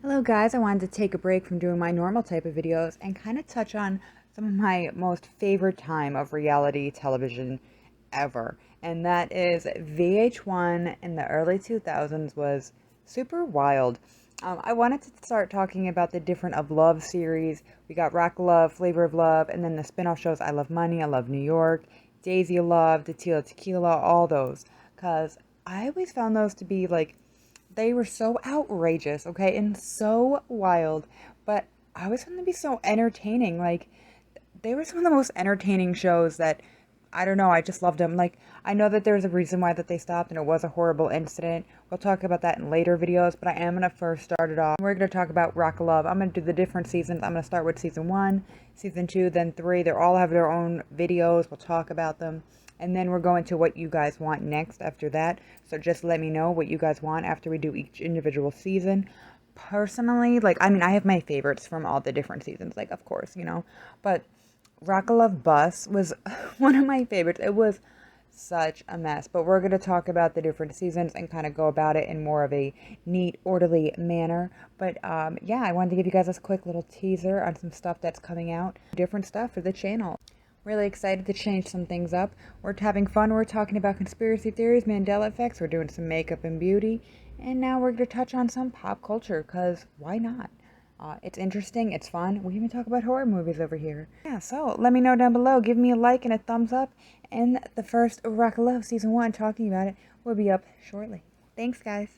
Hello guys, I wanted to take a break from doing my normal type of videos and kind of touch on some of my most favorite time of reality television ever. And that is VH1 in the early 2000s was super wild. I wanted to start talking about the different of Love series. We got Rock of Love, Flavor of Love, and then the spin-off shows I Love Money, I Love New York, Daisy of Love, Tequila Tequila, all those. Because I always found those to be like they were so outrageous, okay, and so wild, but I always found them to be so entertaining. Like, they were some of the most entertaining shows that, I don't know, I just loved them. Like, I know that there's a reason why that they stopped, and it was a horrible incident. We'll talk about that in later videos, but I am going to first start it off. We're going to talk about Rock of Love. I'm going to do the different seasons. I'm going to start with season 1, season 2, then 3. They all have their own videos. We'll talk about them. And then we're going to what you guys want next after that. So just let me know what you guys want after we do each individual season. Personally, like, I mean, I have my favorites from all the different seasons, like, of course, you know. But Rock of Love Bus was one of my favorites. It was such a mess. But we're going to talk about the different seasons and kind of go about it in more of a neat, orderly manner. But yeah, I wanted to give you guys a quick little teaser on some stuff that's coming out. Different stuff for the channel. Really excited to change some things up. We're having fun. We're talking about conspiracy theories, Mandela effects. We're doing some makeup and beauty. And now we're going to touch on some pop culture, because why not? It's interesting. It's fun. We even talk about horror movies over here. Yeah, so let me know down below. Give me a like and a thumbs up. And the first Rock of Love Season 1, talking about it, will be up shortly. Thanks, guys.